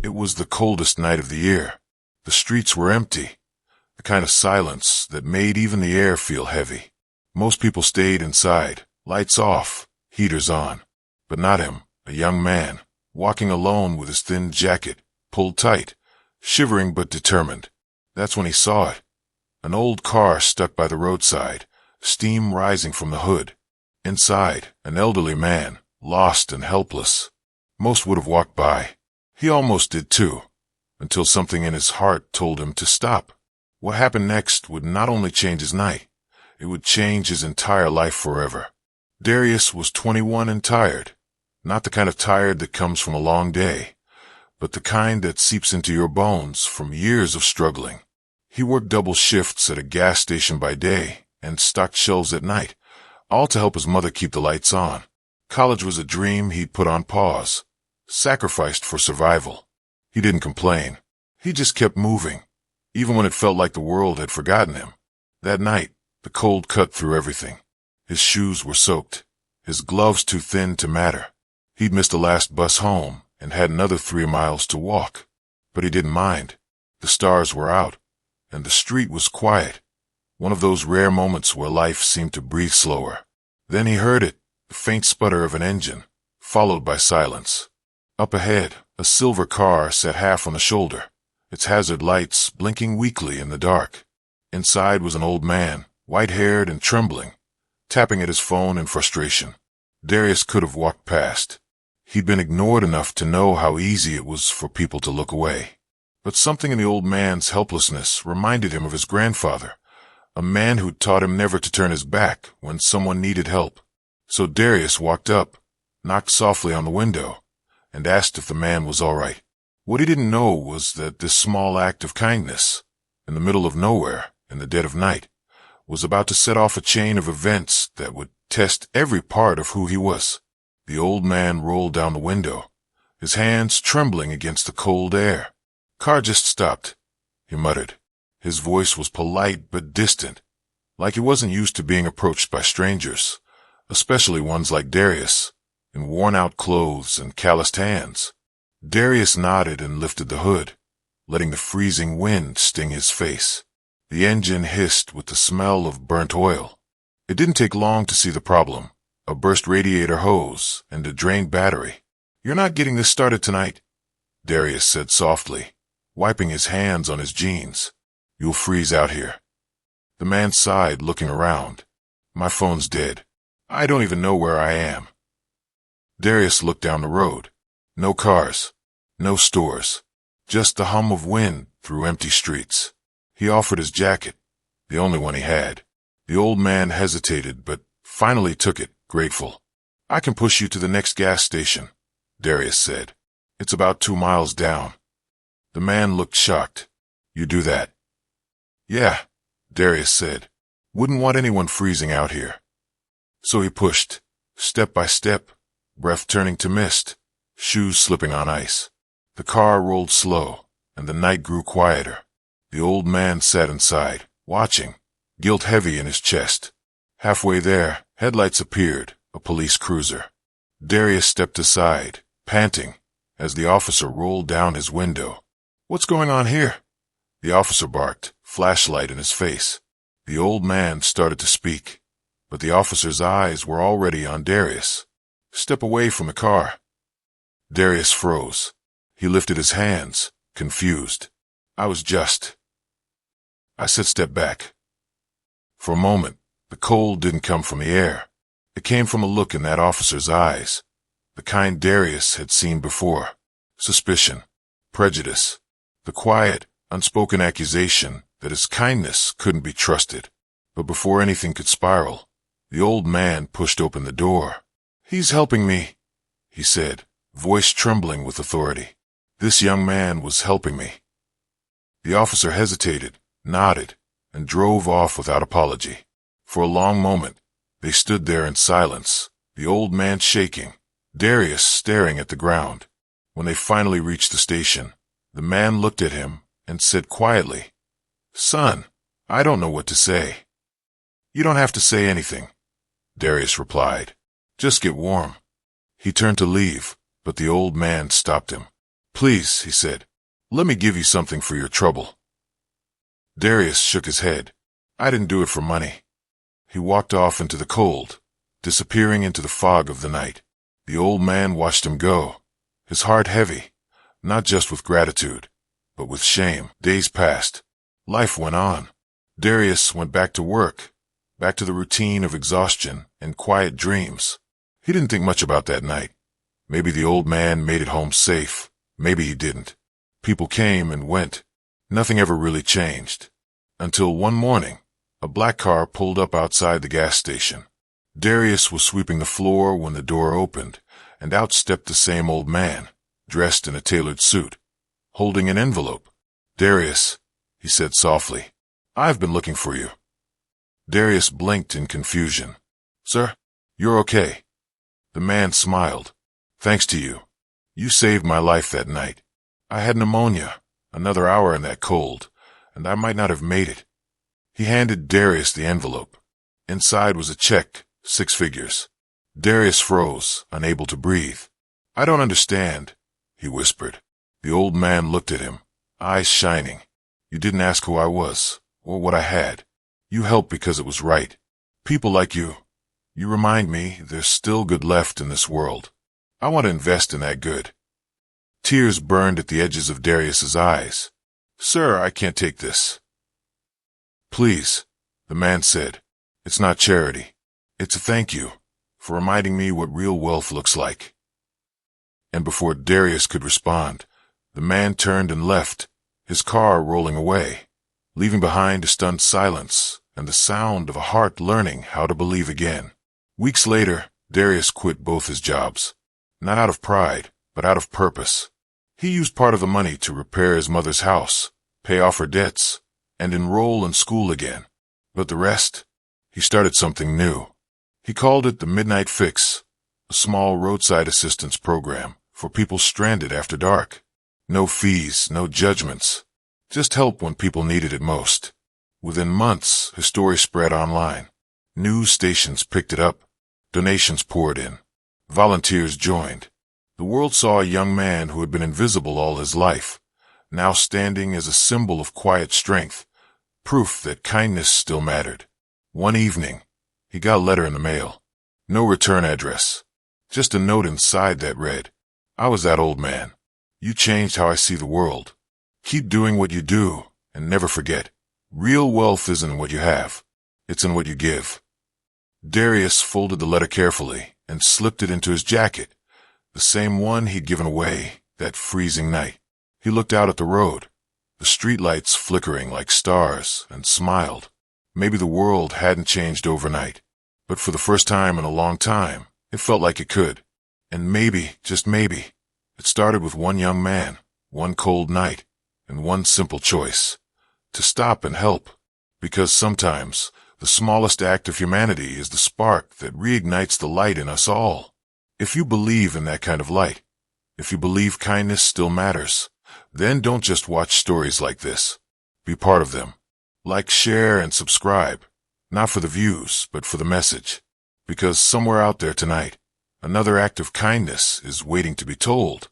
It was the coldest night of the year. The streets were empty, the kind of silence that made even the air feel heavy. Most people stayed inside, lights off, heaters on. But not him, a young man, walking alone with his thin jacket pulled tight, shivering but determined. That's when he saw it. An old car stuck by the roadside, steam rising from the hood. Inside, an elderly man, lost and helpless. Most would have walked by. He almost did too, until something in his heart told him to stop. What happened next would not only change his night, it would change his entire life forever. Darius was 21 and tired. Not the kind of tired that comes from a long day, but the kind that seeps into your bones from years of struggling. He worked double shifts at a gas station by day and stocked shelves at night, all to help his mother keep the lights on. College was a dream he'd put on pause, sacrificed for survival. He didn't complain. He just kept moving, even when it felt like the world had forgotten him. That night, the cold cut through everything. His shoes were soaked, his gloves too thin to matter. He'd missed the last bus home and had another 3 miles to walk. But he didn't mind. The stars were out, and the street was quiet. One of those rare moments where life seemed to breathe slower. Then he heard it, the faint sputter of an engine, followed by silence. Up ahead, a silver car sat half on the shoulder, its hazard lights blinking weakly in the dark. Inside was an old man, white-haired and trembling, tapping at his phone in frustration. Darius could have walked past. He'd been ignored enough to know how easy it was for people to look away. But something in the old man's helplessness reminded him of his grandfather, a man who'd taught him never to turn his back when someone needed help. So Darius walked up, knocked softly on the window, and asked if the man was all right. What he didn't know was that this small act of kindness, in the middle of nowhere, in the dead of night, was about to set off a chain of events that would test every part of who he was. The old man rolled down the window, his hands trembling against the cold air. "Car just stopped," he muttered. His voice was polite but distant, like he wasn't used to being approached by strangers, especially ones like Darius, in worn-out clothes and calloused hands. Darius nodded and lifted the hood, letting the freezing wind sting his face. The engine hissed with the smell of burnt oil. It didn't take long to see the problem: a burst radiator hose and a drained battery. "You're not getting this started tonight," Darius said softly, wiping his hands on his jeans. "You'll freeze out here." The man sighed, looking around. "My phone's dead. I don't even know where I am." Darius looked down the road. No cars, no stores, just the hum of wind through empty streets. He offered his jacket, the only one he had. The old man hesitated, but finally took it, grateful. "I can push you to the next gas station," Darius said. "It's about 2 miles down." The man looked shocked. "You do that?" "Yeah," Darius said. "Wouldn't want anyone freezing out here." So he pushed, step by step, breath turning to mist, shoes slipping on ice. The car rolled slow, and the night grew quieter. The old man sat inside, watching, guilt heavy in his chest. Halfway there, headlights appeared, a police cruiser. Darius stepped aside, panting, as the officer rolled down his window. "What's going on here?" The officer barked, flashlight in his face. The old man started to speak, but the officer's eyes were already on Darius. "Step away from the car." Darius froze. He lifted his hands, confused. I said step back. For a moment, the cold didn't come from the air. It came from a look in that officer's eyes, the kind Darius had seen before. Suspicion, prejudice, the quiet, unspoken accusation that his kindness couldn't be trusted. But before anything could spiral, the old man pushed open the door. "He's helping me," he said, voice trembling with authority. This young man was helping me. The officer hesitated, nodded, and drove off without apology. For a long moment, they stood there in silence, the old man shaking, Darius staring at the ground. When they finally reached the station, the man looked at him and said quietly, "Son, I don't know what to say." "You don't have to say anything," Darius replied. Just get warm. He turned to leave, but the old man stopped him. Please, he said, let me give you something for your trouble. Darius shook his head. I didn't do it for money. He walked off into the cold, disappearing into the fog of the night. The old man watched him go, his heart heavy, not just with gratitude, but with shame. Days passed. Life went on. Darius went back to work, back to the routine of exhaustion and quiet dreams. He didn't think much about that night. Maybe the old man made it home safe. Maybe he didn't. People came and went. Nothing ever really changed. Until one morning, a black car pulled up outside the gas station. Darius was sweeping the floor when the door opened, and out stepped the same old man, dressed in a tailored suit, holding an envelope. Darius, he said softly, I've been looking for you. Darius blinked in confusion. Sir, you're okay. The man smiled. Thanks to you. You saved my life that night. I had pneumonia, another hour in that cold, and I might not have made it. He handed Darius the envelope. Inside was a check, 6 figures. Darius froze, unable to breathe. I don't understand, he whispered. The old man looked at him, eyes shining. You didn't ask who I was, or what I had. You helped because it was right. People like you. You remind me there's still good left in this world. I want to invest in that good. Tears burned at the edges of Darius's eyes. Sir, I can't take this. Please, the man said. It's not charity. It's a thank you for reminding me what real wealth looks like. And before Darius could respond, the man turned and left, his car rolling away, leaving behind a stunned silence and the sound of a heart learning how to believe again. Weeks later, Darius quit both his jobs, not out of pride, but out of purpose. He used part of the money to repair his mother's house, pay off her debts, and enroll in school again. But the rest? He started something new. He called it the Midnight Fix, a small roadside assistance program for people stranded after dark. No fees, no judgments, just help when people needed it most. Within months, his story spread online. News stations picked it up. Donations poured in. Volunteers joined. The world saw a young man who had been invisible all his life, now standing as a symbol of quiet strength, proof that kindness still mattered. One evening, he got a letter in the mail. No return address. Just a note inside that read, I was that old man. You changed how I see the world. Keep doing what you do, and never forget. Real wealth isn't in what you have. It's in what you give. Darius folded the letter carefully and slipped it into his jacket, the same one he'd given away that freezing night. He looked out at the road, the streetlights flickering like stars, and smiled. Maybe the world hadn't changed overnight, but for the first time in a long time, it felt like it could. And maybe, just maybe, it started with one young man, one cold night, and one simple choice. To stop and help. Because sometimes, the smallest act of humanity is the spark that reignites the light in us all. If you believe in that kind of light, if you believe kindness still matters, then don't just watch stories like this. Be part of them. Like, share, and subscribe. Not for the views, but for the message. Because somewhere out there tonight, another act of kindness is waiting to be told.